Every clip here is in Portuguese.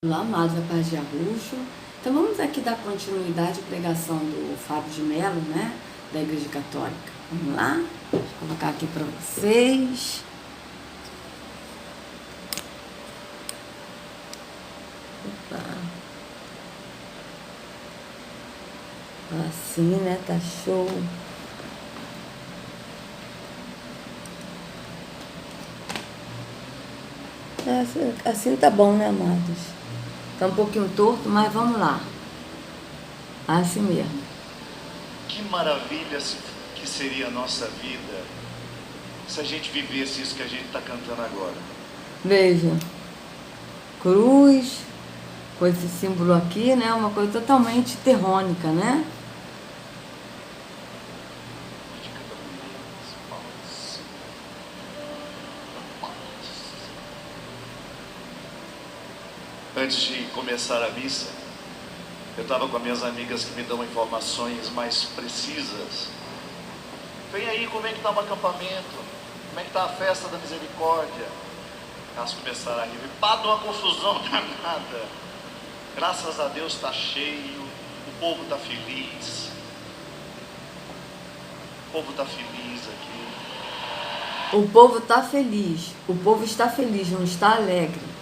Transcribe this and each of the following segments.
Olá, amados da Paz de Arruxo. Então vamos aqui dar continuidade à pregação do Fábio de Mello, né, da Igreja Católica. Vamos lá? Deixa eu colocar aqui para vocês. Opa. Assim, né, tá show. Assim tá bom, né, amados? Tá um pouquinho torto, mas vamos lá. Assim mesmo. Que maravilha que seria a nossa vida se a gente vivesse isso que a gente está cantando agora. Veja, cruz, com esse símbolo aqui, né? Uma coisa totalmente terrônica, né? Antes de começar a missa, eu estava com as minhas amigas que me dão informações mais precisas. Vem aí, como é que está o acampamento? Como é que está a festa da misericórdia? Elas começaram a rir. Pá, de uma confusão danada. Graças a Deus está cheio, o povo está feliz. O povo está feliz aqui. O povo está feliz. O povo está feliz, não está alegre.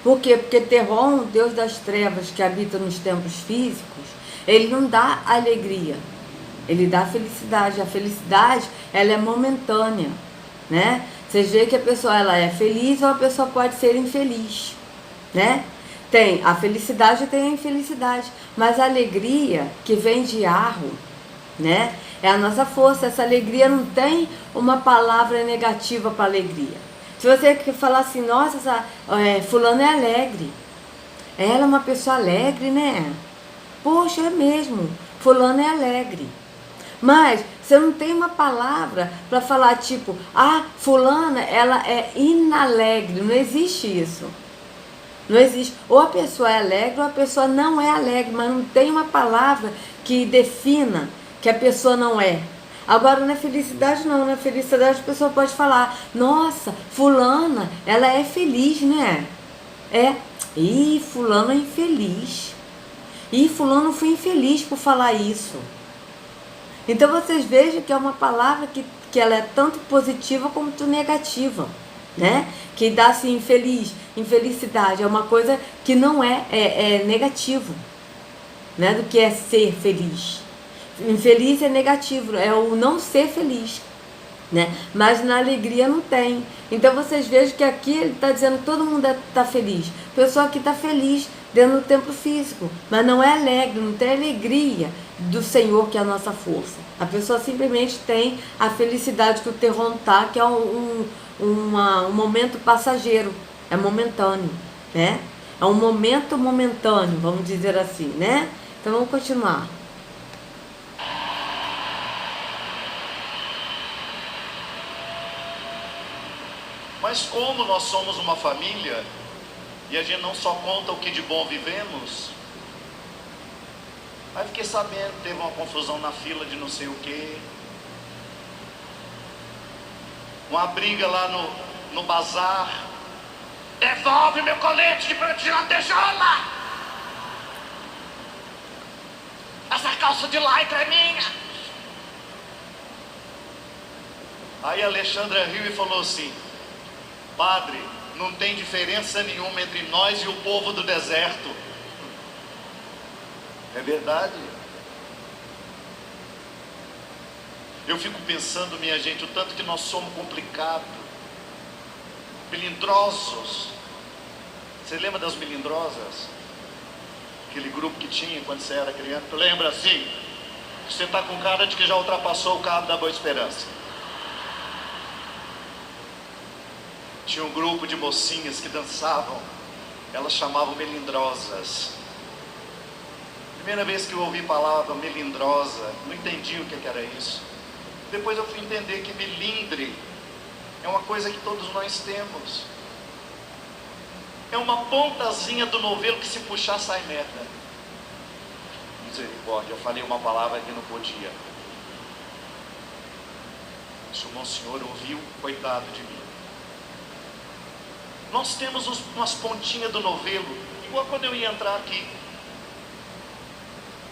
Por quê? Porque Terron, o Deus das trevas que habita nos tempos físicos, ele não dá alegria, ele dá felicidade. A felicidade, ela é momentânea, né? Vocês veem que a pessoa ela é feliz ou a pessoa pode ser infeliz, né? Tem a felicidade e tem a infelicidade, mas a alegria que vem de Arro, né? É a nossa força. Essa alegria não tem uma palavra negativa para alegria. Se você falar assim, nossa, fulano é alegre, ela é uma pessoa alegre, né? Poxa, é mesmo, fulano é alegre. Mas você não tem uma palavra para falar tipo, fulana, ela é inalegre. Não existe isso. Não existe. Ou a pessoa é alegre ou a pessoa não é alegre, mas não tem uma palavra que defina que a pessoa não é. Agora na felicidade não, na felicidade a pessoa pode falar, nossa, fulana, ela é feliz, né? Fulano é infeliz. Fulano foi infeliz por falar isso. Então vocês vejam que é uma palavra que ela é tanto positiva como negativa, né? Que dá assim, infelicidade, é uma coisa que não é negativo, né? Do que é ser feliz. Infeliz é negativo, é o não ser feliz, né? Mas na alegria não tem. Então vocês vejam que aqui ele está dizendo que todo mundo está feliz. A pessoa aqui está feliz dentro do templo físico, mas não é alegre, não tem alegria do Senhor, que é a nossa força. A pessoa simplesmente tem a felicidade que o Terron tá, que é um momento passageiro, é momentâneo, né? É um momento momentâneo, vamos dizer assim, né? Então vamos continuar. Mas como nós somos uma família e a gente não só conta o que de bom vivemos, aí fiquei sabendo que teve uma confusão na fila de não sei o que, uma briga lá no bazar. Devolve meu colete de lantejola! Essa calça de lycra é minha! Aí a Alexandra riu e falou assim, padre, não tem diferença nenhuma entre nós e o povo do deserto. É verdade. Eu fico pensando, minha gente, o tanto que nós somos complicados, melindrosos. Você lembra das melindrosas? Aquele grupo que tinha quando você era criança? Tu lembra assim? Você está com cara de que já ultrapassou o Cabo da Boa Esperança. Tinha um grupo de mocinhas que dançavam, elas chamavam melindrosas. Primeira vez que eu ouvi a palavra melindrosa, não entendi o que era isso. Depois eu fui entender que melindre é uma coisa que todos nós temos. É uma pontazinha do novelo que se puxar sai merda. Misericórdia, eu falei uma palavra que não podia. Se o Monsenhor ouviu, coitado de mim. Nós temos umas pontinhas do novelo igual quando eu ia entrar aqui.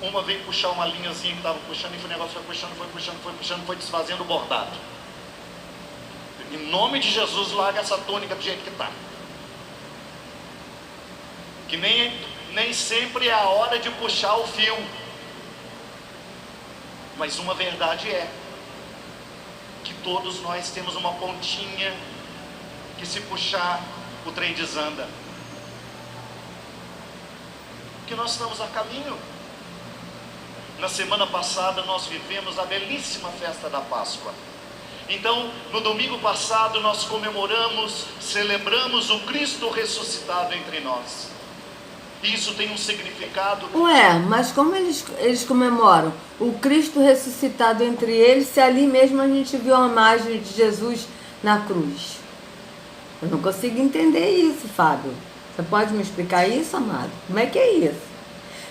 Uma veio puxar uma linhazinha que estava puxando, e o negócio foi puxando, foi desfazendo o bordado. Em nome de Jesus, larga essa tônica do jeito que está. Que nem sempre é a hora de puxar o fio. Mas uma verdade é que todos nós temos uma pontinha que, se puxar, o trem desanda. Que nós estamos a caminho. Na semana passada nós vivemos a belíssima festa da Páscoa. Então, no domingo passado nós celebramos o Cristo ressuscitado entre nós. Isso tem um significado. Ué, mas como eles comemoram o Cristo ressuscitado entre eles, se ali mesmo a gente viu a imagem de Jesus na cruz? Eu não consigo entender isso, Fábio. Você pode me explicar isso, amado? Como é que é isso?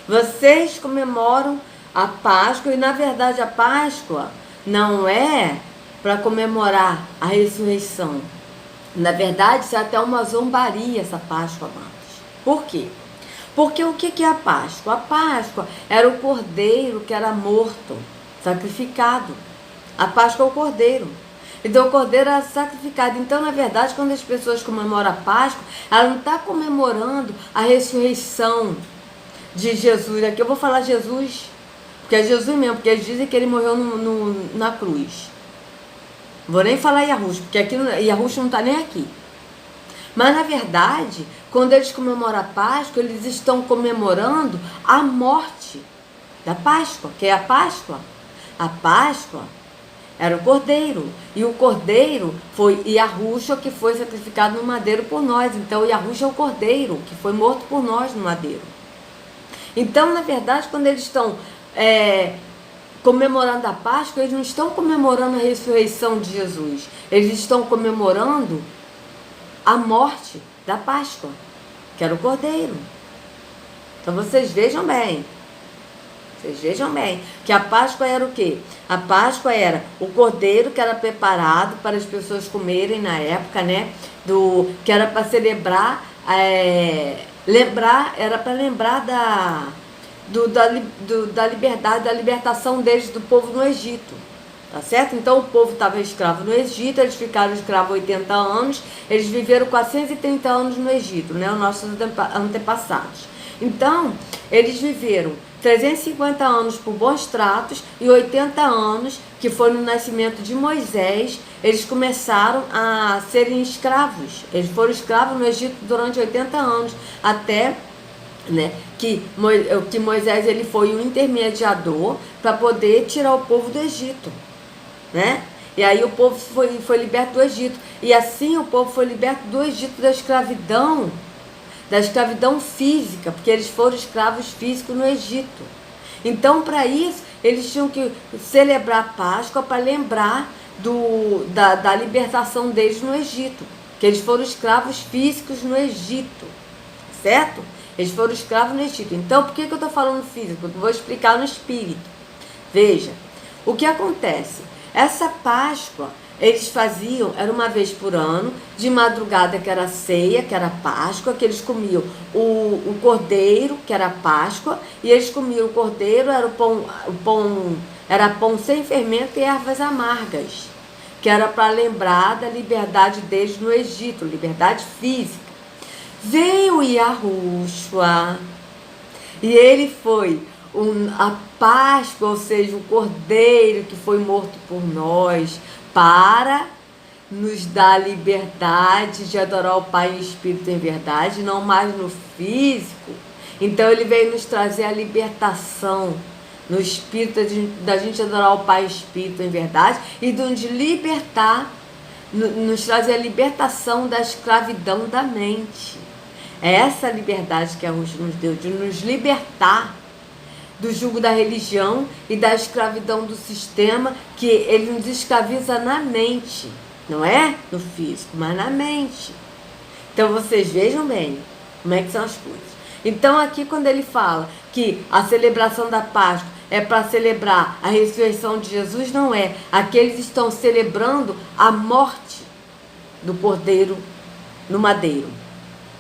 Vocês comemoram a Páscoa, e na verdade a Páscoa não é para comemorar a ressurreição. Na verdade, isso é até uma zombaria, essa Páscoa, amados. Por quê? Porque o que é a Páscoa? A Páscoa era o cordeiro que era morto, sacrificado. A Páscoa é o cordeiro. Então o cordeiro era sacrificado. Então, na verdade, quando as pessoas comemoram a Páscoa, ela não está comemorando a ressurreição de Jesus. Aqui eu vou falar Jesus, porque é Jesus mesmo, porque eles dizem que ele morreu na cruz. Não vou nem falar Yahushua, porque aqui Yahushua não está nem aqui. Mas, na verdade, quando eles comemoram a Páscoa, eles estão comemorando a morte da Páscoa, que é a Páscoa. A Páscoa era o cordeiro, e o cordeiro foi Yahushua, que foi sacrificado no madeiro por nós. Então, Yahushua é o cordeiro, que foi morto por nós no madeiro. Então, na verdade, quando eles estão comemorando a Páscoa, eles não estão comemorando a ressurreição de Jesus. Eles estão comemorando a morte da Páscoa, que era o cordeiro. Então vocês vejam bem. Vocês vejam bem que a Páscoa era o quê? A Páscoa era o cordeiro que era preparado para as pessoas comerem na época, né? Que era para celebrar, era para lembrar da liberdade, da libertação deles, do povo no Egito. Tá certo? Então o povo estava escravo no Egito, eles ficaram escravos 80 anos, eles viveram 430 anos no Egito, né? Os nossos antepassados. Então, eles viveram 350 anos por bons tratos e 80 anos, que foi no nascimento de Moisés, eles começaram a serem escravos. Eles foram escravos no Egito durante 80 anos, até, né, que Moisés ele foi um intermediador para poder tirar o povo do Egito, né? E aí o povo foi liberto do Egito. E assim o povo foi liberto do Egito, da escravidão física, porque eles foram escravos físicos no Egito. Então, para isso, eles tinham que celebrar a Páscoa para lembrar da libertação deles no Egito, que eles foram escravos físicos no Egito, certo? Eles foram escravos no Egito. Então, por que eu estou falando físico? Eu vou explicar no espírito. Veja, o que acontece? Essa Páscoa, eles faziam, era uma vez por ano, de madrugada, que era a ceia, que era a Páscoa, que eles comiam o cordeiro, que era a Páscoa, e eles comiam o cordeiro, era era pão sem fermento e ervas amargas, que era para lembrar da liberdade deles no Egito, liberdade física. Veio Yahushua, e ele foi a Páscoa, ou seja, o cordeiro que foi morto por nós, para nos dar liberdade de adorar o Pai em espírito e em verdade, não mais no físico. Então ele veio nos trazer a libertação no espírito, da gente adorar o Pai em espírito e em verdade, e de nos libertar, nos trazer a libertação da escravidão da mente. É essa liberdade que a Rússia nos deu, de nos libertar do jugo da religião e da escravidão do sistema, que ele nos escraviza na mente, não é no físico, mas na mente. Então vocês vejam bem como é que são as coisas. Então aqui, quando ele fala que a celebração da Páscoa é para celebrar a ressurreição de Jesus, não é. Aqui eles estão celebrando a morte do cordeiro no madeiro.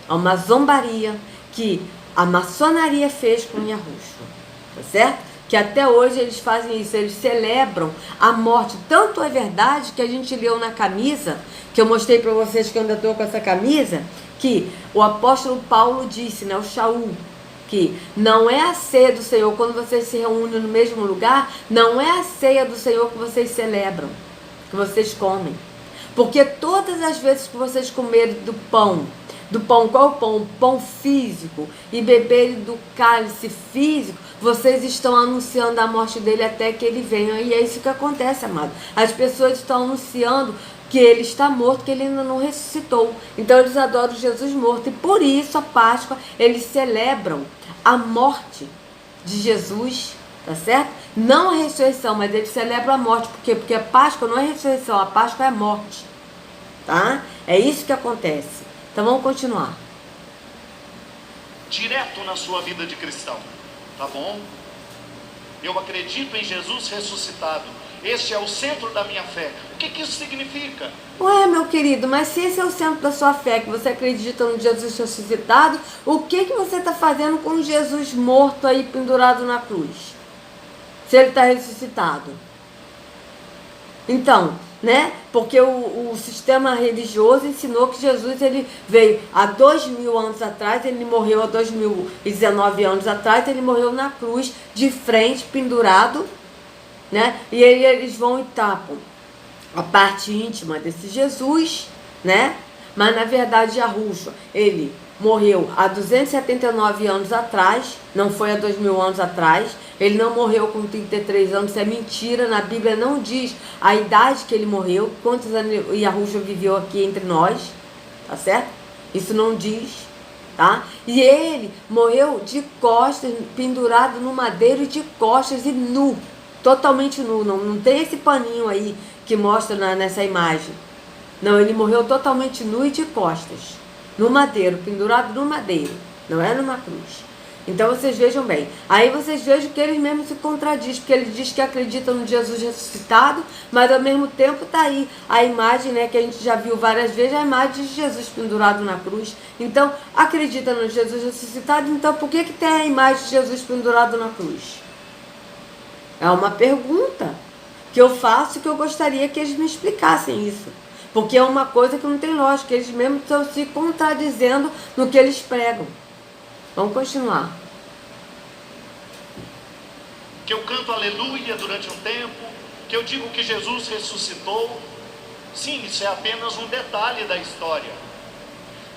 É uma zombaria que a maçonaria fez com Yahushua, tá certo? Que até hoje eles fazem isso, eles celebram a morte. Tanto é verdade que a gente leu na camisa, que eu mostrei para vocês que eu ainda estou com essa camisa, que o apóstolo Paulo disse, né, o Shaul, que não é a ceia do Senhor, quando vocês se reúnem no mesmo lugar, não é a ceia do Senhor que vocês celebram, que vocês comem. Porque todas as vezes que vocês comerem do pão, qual o pão? O pão físico, e beberem do cálice físico, vocês estão anunciando a morte dele até que ele venha. E é isso que acontece, amado. As pessoas estão anunciando que ele está morto, que ele ainda não ressuscitou. Então eles adoram Jesus morto. E por isso a Páscoa, eles celebram a morte de Jesus, tá certo? Não a ressurreição, mas eles celebram a morte. Por quê? Porque a Páscoa não é ressurreição, a Páscoa é a morte. Tá? É isso que acontece. Então vamos continuar. Direto na sua vida de cristão, tá bom? Eu acredito em Jesus ressuscitado. Este é o centro da minha fé. O que isso significa? Ué, meu querido, mas se esse é o centro da sua fé, que você acredita no Jesus ressuscitado, o que você está fazendo com Jesus morto aí pendurado na cruz? Se ele está ressuscitado. Então, né? Porque o sistema religioso ensinou que Jesus ele veio há 2000 anos atrás, ele morreu há 2019 anos atrás, ele morreu na cruz, de frente, pendurado, né? E aí eles vão e tapam a parte íntima desse Jesus, né? Mas na verdade Yahushua, ele morreu há 279 anos atrás, não foi há 2000 anos atrás. Ele não morreu com 33 anos, isso é mentira. Na Bíblia não diz a idade que ele morreu, quantos anos Yahushua viveu aqui entre nós, tá certo? Isso não diz, tá? E ele morreu de costas, pendurado no madeiro, de costas e nu, totalmente nu. Não tem esse paninho aí que mostra nessa imagem. Não, ele morreu totalmente nu e de costas, no madeiro, pendurado no madeiro, não é numa cruz. Então vocês vejam bem, aí vocês vejam que eles mesmos se contradizem, porque ele diz que acredita no Jesus ressuscitado, mas ao mesmo tempo está aí a imagem, né, que a gente já viu várias vezes, a imagem de Jesus pendurado na cruz. Então, acredita no Jesus ressuscitado, então por que tem a imagem de Jesus pendurado na cruz? É uma pergunta que eu faço, que eu gostaria que eles me explicassem isso. Porque é uma coisa que não tem lógica, eles mesmos estão se contradizendo no que eles pregam. Vamos continuar. Que eu canto aleluia durante um tempo, que eu digo que Jesus ressuscitou. Sim, isso é apenas um detalhe da história.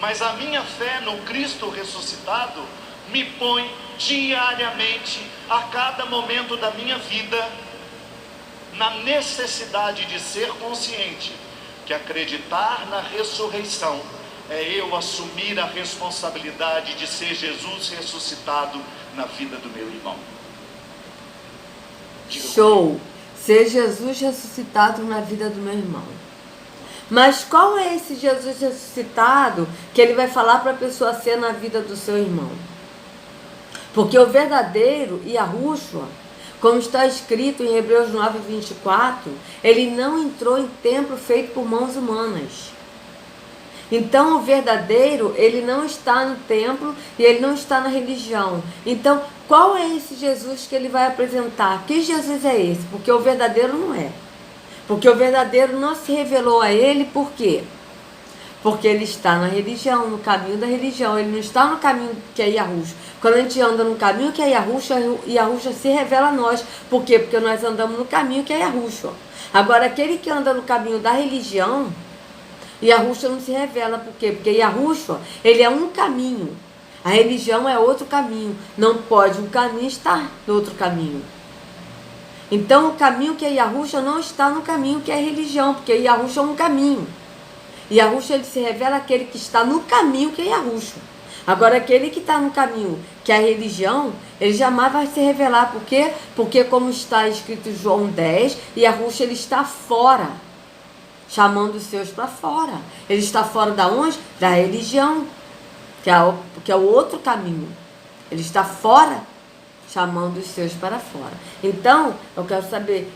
Mas a minha fé no Cristo ressuscitado me põe diariamente, a cada momento da minha vida, na necessidade de ser consciente que acreditar na ressurreição é eu assumir a responsabilidade de ser Jesus ressuscitado na vida do meu irmão. Show! Ser Jesus ressuscitado na vida do meu irmão. Mas qual é esse Jesus ressuscitado que ele vai falar para a pessoa ser na vida do seu irmão? Porque o verdadeiro Yahushua, como está escrito em Hebreus 9:24, ele não entrou em templo feito por mãos humanas. Então o verdadeiro, ele não está no templo e ele não está na religião. Então, qual é esse Jesus que ele vai apresentar? Que Jesus é esse? Porque o verdadeiro não é. Porque o verdadeiro não se revelou a ele, por quê? Porque ele está na religião, no caminho da religião. Ele não está no caminho que é Yahushua. Quando a gente anda no caminho que é Yahushua se revela a nós. Por quê? Porque nós andamos no caminho que é Yahushua. Agora, aquele que anda no caminho da religião, Yahushua não se revela. Por quê? Porque Yahushua, ele é um caminho. A religião é outro caminho. Não pode um caminho estar no outro caminho. Então, o caminho que é Yahushua não está no caminho que é religião, porque Yahushua é um caminho. Yahushua, ele se revela aquele que está no caminho que é Yahushua. Agora, aquele que está no caminho que é a religião, ele jamais vai se revelar. Por quê? Porque, como está escrito em João 10, Yahushua, ele está fora, chamando os seus para fora. Ele está fora da onde? Da religião, que é o outro caminho. Ele está fora, chamando os seus para fora. Então, eu quero saber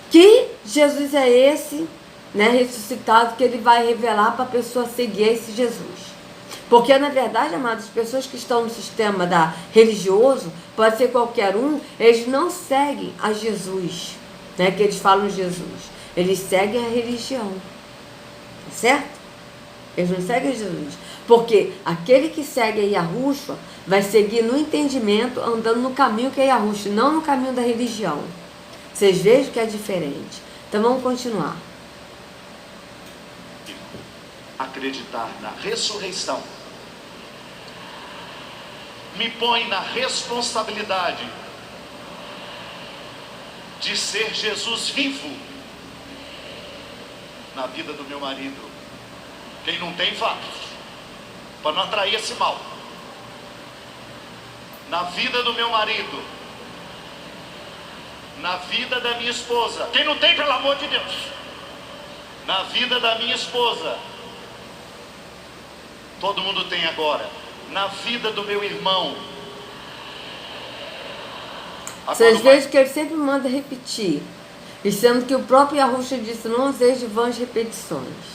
que Jesus é esse, né, ressuscitado, que ele vai revelar para a pessoa seguir esse Jesus. Porque, na verdade, amados, as pessoas que estão no sistema religioso, pode ser qualquer um, eles não seguem a Jesus, né? Que eles falam Jesus. Eles seguem a religião. Certo? Eles não seguem a Jesus. Porque aquele que segue a Yahushua vai seguir no entendimento, andando no caminho que é Yahushua, não no caminho da religião. Vocês vejam que é diferente. Então vamos continuar. Acreditar na ressurreição me põe na responsabilidade de ser Jesus vivo na vida do meu marido. Quem não tem, faz, para não atrair esse mal. Na vida do meu marido, na vida da minha esposa. Quem não tem, pelo amor de Deus. Na vida da minha esposa. Todo mundo tem agora. Na vida do meu irmão. Vocês vejam que ele sempre manda repetir. E sendo que o próprio Yahushua disse, não useis vãs repetições.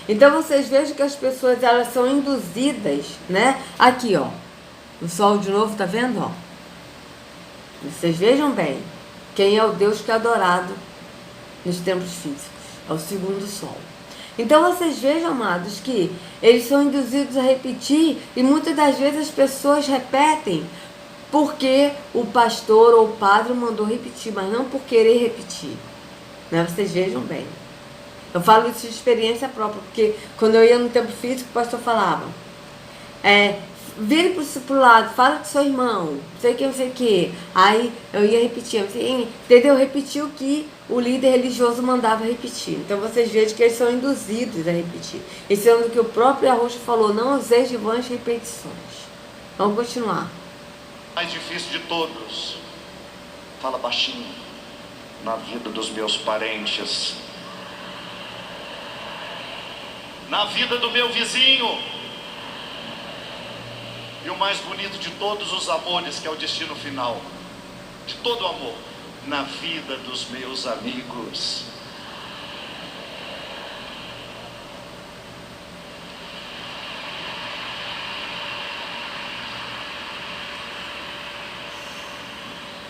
Então vocês vejam que as pessoas, elas são induzidas, né? Aqui, ó. O sol de novo, tá vendo, ó? Vocês vejam bem. Quem é o Deus que é adorado nos templos físicos? É o segundo sol. Então vocês vejam, amados, que eles são induzidos a repetir e muitas das vezes as pessoas repetem porque o pastor ou o padre mandou repetir, mas não por querer repetir. Né? Vocês vejam bem. Eu falo isso de experiência própria, porque quando eu ia no templo físico, o pastor falava, vire pro lado, fala com seu irmão, não sei o que. Aí eu ia repetir, entendeu? Repetir o que o líder religioso mandava repetir. Então vocês vejam que eles são induzidos a repetir. E sendo que o próprio Yahushua falou, não useis de vãs repetições. Vamos continuar. Mais difícil de todos. Fala baixinho. Na vida dos meus parentes. Na vida do meu vizinho. E o mais bonito de todos os amores, que é o destino final, de todo amor, na vida dos meus amigos.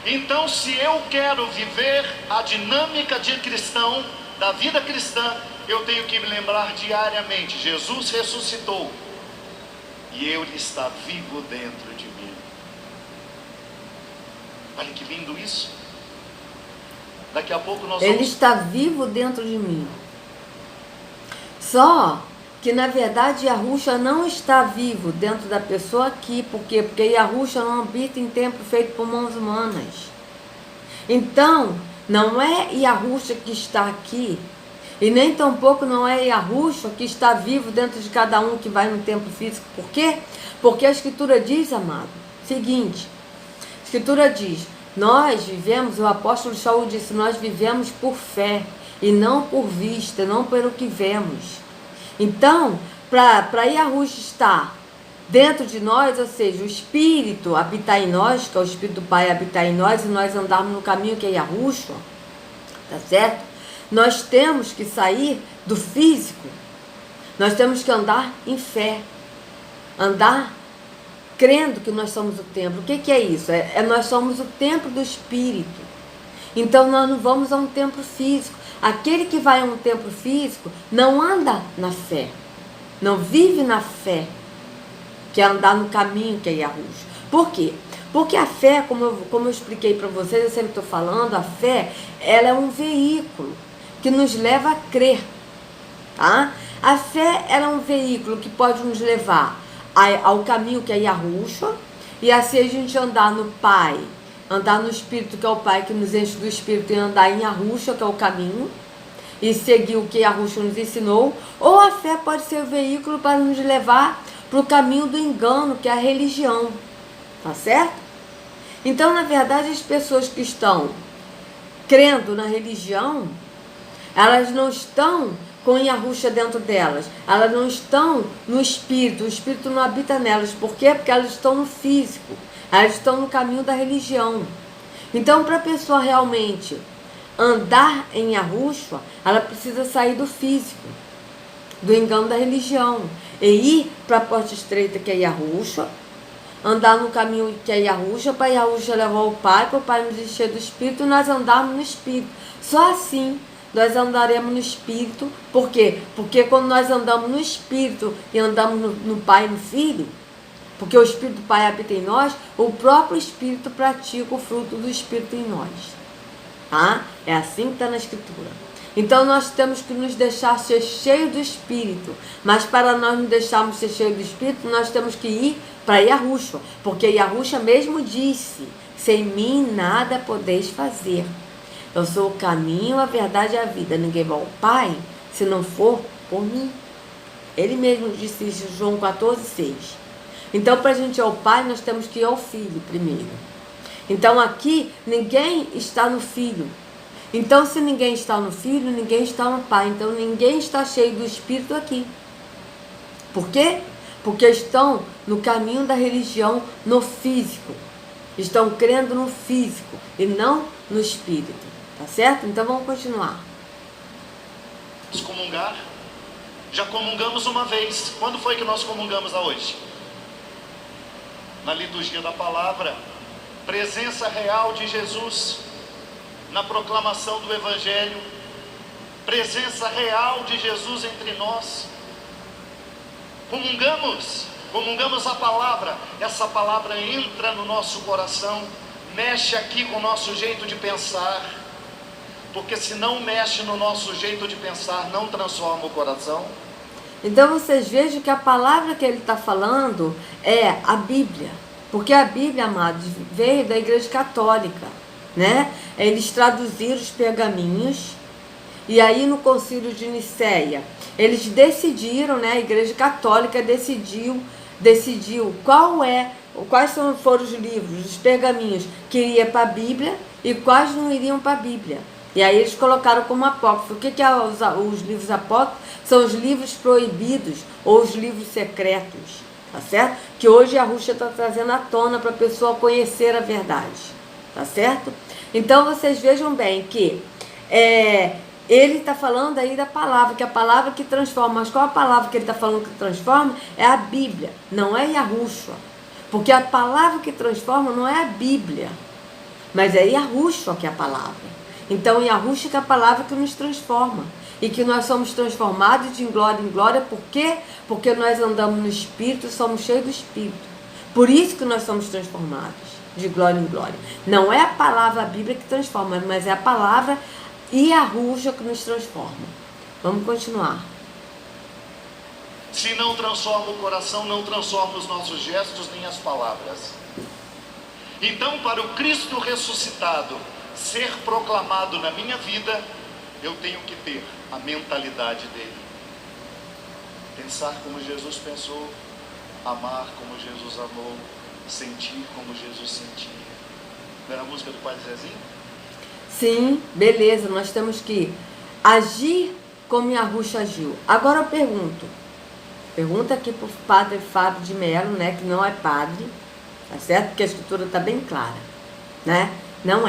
Então, se eu quero viver a dinâmica de cristão, da vida cristã, eu tenho que me lembrar diariamente, Jesus ressuscitou. E Ele está vivo dentro de mim. Olha que lindo isso. Daqui a pouco nós Ele está vivo dentro de mim. Só que na verdade Yahushua não está vivo dentro da pessoa aqui. Por quê? Porque Yahushua não habita em templo feito por mãos humanas. Então, não é Yahushua que está aqui. E nem tampouco não é Yahushua que está vivo dentro de cada um que vai no templo físico. Por quê? Porque a Escritura diz, amado, seguinte. A Escritura diz, nós vivemos, o apóstolo Shaul disse, nós vivemos por fé e não por vista, não pelo que vemos. Então, para Yahushua estar dentro de nós, ou seja, o Espírito habitar em nós, que é o Espírito do Pai habitar em nós, e nós andarmos no caminho que é Yahushua, tá certo? Nós temos que sair do físico, nós temos que andar em fé, andar crendo que nós somos o templo. O que é isso? Nós somos o templo do Espírito. Então nós não vamos a um templo físico. Aquele que vai a um templo físico não anda na fé, não vive na fé, que é andar no caminho que é Yahushua. Por quê? Porque a fé, como eu expliquei para vocês, eu sempre estou falando, a fé, ela é um veículo que nos leva a crer, tá? A fé, ela é um veículo que pode nos levar ao caminho que é Yahushua, e assim a gente andar no Pai, andar no Espírito, que é o Pai que nos enche do Espírito, e andar em Yahushua, que é o caminho, e seguir o que Yahushua nos ensinou. Ou a fé pode ser o veículo para nos levar para o caminho do engano, que é a religião, tá certo? Então, na verdade, as pessoas que estão crendo na religião, elas não estão com Yahushua dentro delas, elas não estão no Espírito, o Espírito não habita nelas. Por quê? Porque elas estão no físico, elas estão no caminho da religião. Então, para a pessoa realmente andar em Yahushua, ela precisa sair do físico, do engano da religião. E ir para a porta estreita, que é Yahushua, andar no caminho que é Yahushua, para Yahushua levar o Pai, para o Pai nos encher do Espírito, e nós andarmos no Espírito. Só assim nós andaremos no Espírito. Por quê? Porque quando nós andamos no Espírito e andamos no Pai e no Filho, porque o Espírito do Pai habita em nós, o próprio Espírito pratica o fruto do Espírito em nós. Tá? É assim que está na Escritura. Então nós temos que nos deixar ser cheios do Espírito. Mas para nós nos deixarmos ser cheios do Espírito, nós temos que ir para Yahushua. Porque Yahushua mesmo disse: sem mim nada podeis fazer. Eu sou o caminho, a verdade e a vida. Ninguém vai ao Pai se não for por mim. Ele mesmo disse isso em João 14,6. Então, para a gente ir ao Pai, nós temos que ir ao Filho primeiro. Então, aqui, ninguém está no Filho. Então, se ninguém está no Filho, ninguém está no Pai. Então, ninguém está cheio do Espírito aqui. Por quê? Porque estão no caminho da religião, no físico. Estão crendo no físico e não no Espírito. Tá certo? Então, vamos continuar. Comungar. Já comungamos uma vez. Quando foi que nós comungamos a hoje? Na liturgia da palavra. Presença real de Jesus na proclamação do Evangelho, presença real de Jesus entre nós. Comungamos a palavra, essa palavra entra no nosso coração, mexe aqui com o nosso jeito de pensar, porque se não mexe no nosso jeito de pensar, não transforma o coração. Então vocês vejam que a palavra que ele está falando é a Bíblia, porque a Bíblia, amados, veio da Igreja Católica, né? Eles traduziram os pergaminhos, e aí no Concílio de Nicéia eles decidiram, né? A Igreja Católica decidiu quais foram os livros, os pergaminhos que iriam para a Bíblia e quais não iriam para a Bíblia. E aí eles colocaram como apócrifo. O que é os livros apócrifos? São os livros proibidos ou os livros secretos, tá certo? Que hoje a Yahushua está trazendo à tona para a pessoa conhecer a verdade, tá certo? Então vocês vejam bem que ele está falando aí da palavra, que é a palavra que transforma. Mas qual a palavra que ele está falando que transforma? É a Bíblia, não é Yahushua. Porque a palavra que transforma não é a Bíblia, mas é Yahushua que é a palavra. Então Yahushua que é a palavra que nos transforma. E que nós somos transformados de glória em glória. Por quê? Porque nós andamos no Espírito, somos cheios do Espírito. Por isso que nós somos transformados de glória em glória. Não é a palavra a Bíblia que transforma, mas é a palavra Yahushua que nos transforma. Vamos continuar. Se não transforma o coração, não transforma os nossos gestos nem as palavras. Então, para o Cristo ressuscitado ser proclamado na minha vida, eu tenho que ter a mentalidade dele. Pensar como Jesus pensou, amar como Jesus amou, sentir como Jesus sentia. Não era a música do Padre Zezinho? Sim, beleza, nós temos que agir como Yahushua agiu. Agora eu pergunta aqui para o Padre Fábio de Mello, né, que não é padre, tá certo? Porque a Escritura está bem clara, né? Não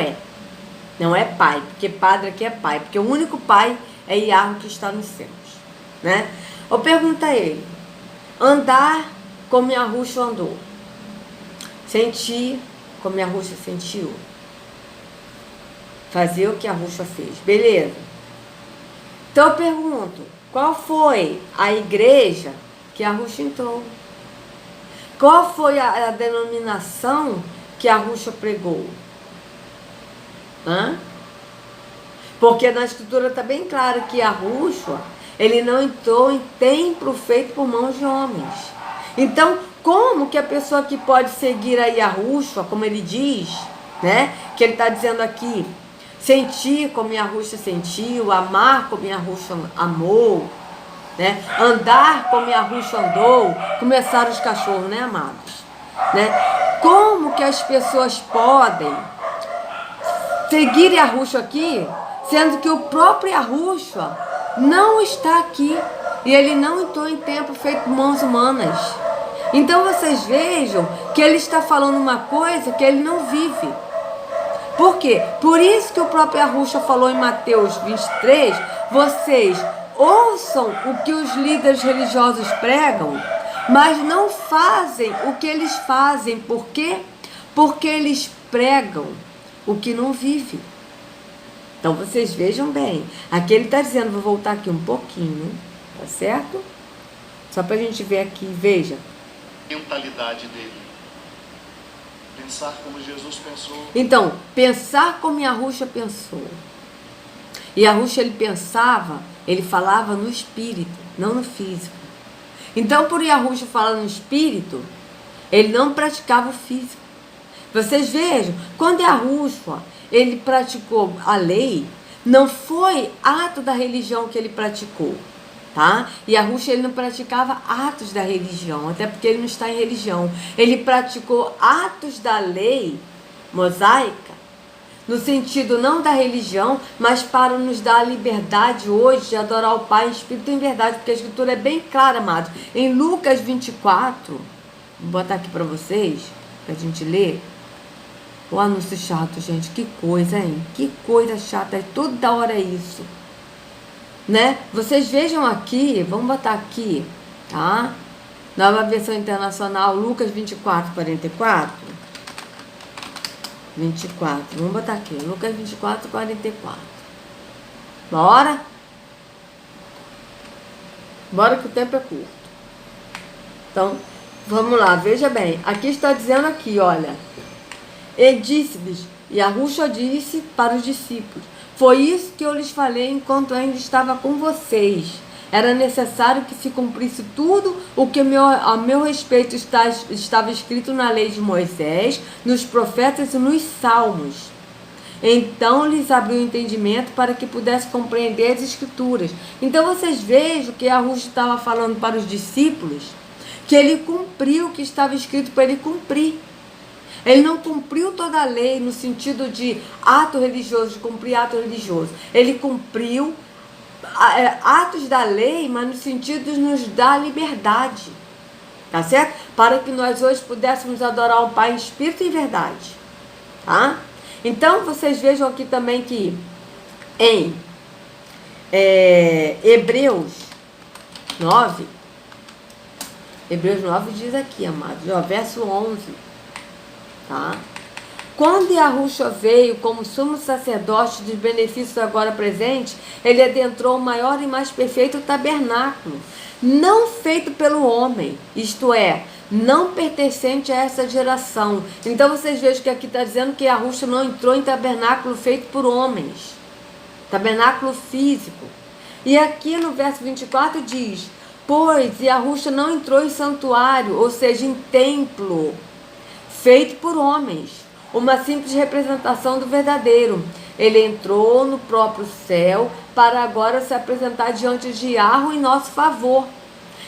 é pai, porque padre aqui é pai, porque o único pai é Yahushua que está nos céus, né? Eu pergunto a ele: andar como Yahushua andou, sentir como Yahushua sentiu, fazer o que Yahushua fez, beleza? Então eu pergunto: qual foi a igreja que Yahushua entrou? Qual foi a denominação que Yahushua pregou? Porque na Escritura está bem claro que Yahushua, ele não entrou em templo feito por mãos de homens. Então, como que a pessoa que pode seguir a Yahushua, como ele diz, né? Que ele está dizendo aqui, sentir como Yahushua sentiu, amar como Yahushua amou, né? Andar como Yahushua andou, começaram os cachorros, né, amados? Né? Como que as pessoas podem seguir Yahushua aqui, sendo que o próprio Yahushua não está aqui e ele não entrou em templo feito por mãos humanas? Então vocês vejam que ele está falando uma coisa que ele não vive. Por quê? Por isso que o próprio Yahushua falou em Mateus 23, vocês ouçam o que os líderes religiosos pregam, mas não fazem o que eles fazem. Por quê? Porque eles pregam o que não vive. Então vocês vejam bem. Aqui ele está dizendo, vou voltar aqui um pouquinho, tá certo? Só para a gente ver aqui, veja. Mentalidade dele. Pensar como Jesus pensou. Então, pensar como Yahushua pensou. E Yahushua, ele pensava, ele falava no espírito, não no físico. Então, por Yahushua falar no espírito, ele não praticava o físico. Vocês vejam, quando Yahushua, ele praticou a lei, não foi ato da religião que ele praticou, tá? E Yahushua, ele não praticava atos da religião, até porque ele não está em religião. Ele praticou atos da lei mosaica, no sentido não da religião, mas para nos dar a liberdade hoje de adorar o Pai em espírito e em verdade, porque a Escritura é bem clara, amados. Em Lucas 24, vou botar aqui para vocês, para a gente ler. O anúncio chato, gente, que coisa, hein? Que coisa chata, toda hora é isso, né? Vocês vejam aqui, vamos botar aqui, tá? Nova versão internacional, Lucas 24, 44. 24, vamos botar aqui, Lucas 24, 44. Bora? Bora que o tempo é curto. Então, vamos lá, veja bem. Aqui está dizendo aqui, olha. E disse-lhes, e Yahushua disse para os discípulos, foi isso que eu lhes falei enquanto ainda estava com vocês. Era necessário que se cumprisse tudo o que a meu respeito estava escrito na lei de Moisés, nos profetas e nos salmos. Então lhes abriu o entendimento para que pudesse compreender as escrituras. Então vocês vejam que Yahushua estava falando para os discípulos que ele cumpriu o que estava escrito para ele cumprir. Ele não cumpriu toda a lei no sentido de ato religioso, de cumprir ato religioso. Ele cumpriu atos da lei, mas no sentido de nos dar liberdade, tá certo? Para que nós hoje pudéssemos adorar o Pai em espírito e em verdade, tá? Então, vocês vejam aqui também que em Hebreus 9 diz aqui, amados, ó, verso 11, tá? Quando Yahushua veio como sumo sacerdote dos benefícios agora presentes, ele adentrou o maior e mais perfeito tabernáculo, não feito pelo homem, isto é, não pertencente a essa geração. Então vocês vejam que aqui está dizendo que Yahushua não entrou em tabernáculo feito por homens, tabernáculo físico. E aqui no verso 24 diz, pois Yahushua não entrou em santuário, ou seja, em templo, feito por homens, uma simples representação do verdadeiro. Ele entrou no próprio céu para agora se apresentar diante de Yahuwah em nosso favor.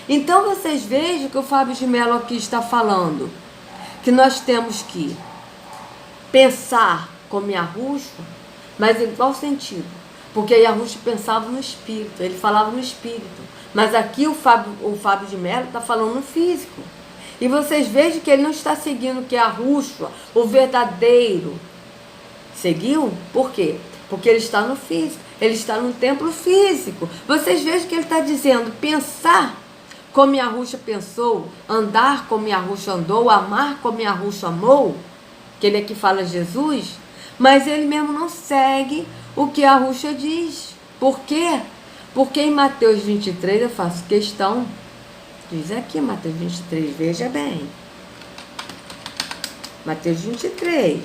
Então vocês vejam que o Fábio de Mello aqui está falando que nós temos que pensar como Yahushua, mas em qual sentido? Porque Yahushua pensava no espírito, ele falava no espírito. Mas aqui o Fábio de Mello está falando no físico. E vocês vejam que ele não está seguindo que Yahushua, o verdadeiro, seguiu. Por quê? Porque ele está no físico, ele está no templo físico. Vocês vejam que ele está dizendo pensar como Yahushua pensou, andar como Yahushua andou, amar como Yahushua amou, que ele aqui fala Jesus, mas ele mesmo não segue o que Yahushua diz. Por quê? Porque em Mateus 23 eu faço questão. Diz aqui, Mateus 23, veja bem. Mateus 23.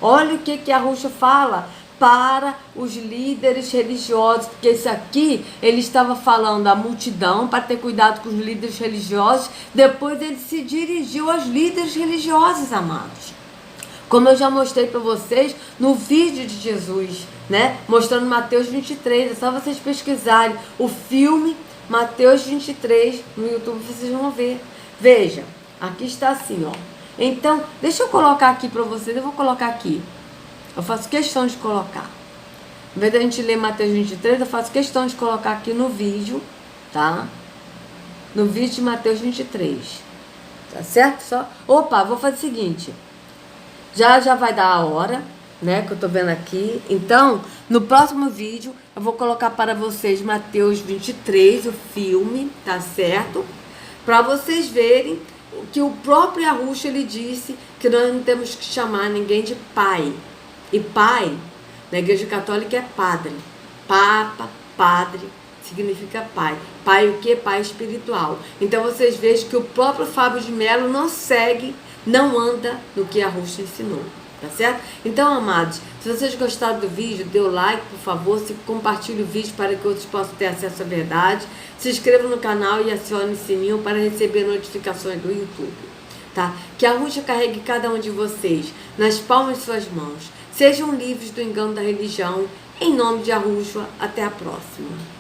Olha o que Yahushua fala para os líderes religiosos, porque isso aqui, ele estava falando à multidão, para ter cuidado com os líderes religiosos, depois ele se dirigiu aos líderes religiosos, amados. Como eu já mostrei para vocês no vídeo de Jesus, né? Mostrando Mateus 23, é só vocês pesquisarem o filme Mateus 23, no YouTube vocês vão ver. Veja, aqui está assim, ó. Então, deixa eu colocar aqui para vocês, eu vou colocar aqui. Eu faço questão de colocar. Em vez da gente ler Mateus 23, eu faço questão de colocar aqui no vídeo, tá? No vídeo de Mateus 23. Tá certo? Só. Opa, vou fazer o seguinte. Já vai dar a hora. né, que eu tô vendo aqui. Então, no próximo vídeo, eu vou colocar para vocês Mateus 23, o filme, tá certo? Para vocês verem que o próprio Yahushua, ele disse que nós não temos que chamar ninguém de pai. E pai, na Igreja Católica, é padre. Papa, padre, significa pai. Pai o quê? Pai espiritual. Então vocês vejam que o próprio Fábio de Mello não segue, não anda no que Yahushua ensinou. Tá certo? Então, amados, se vocês gostaram do vídeo, dê o like, por favor, compartilhe o vídeo para que outros possam ter acesso à verdade. Se inscreva no canal e acione o sininho para receber notificações do YouTube. Tá? Que a Yahushua carregue cada um de vocês nas palmas de suas mãos. Sejam livres do engano da religião. Em nome de Yahushua, até a próxima.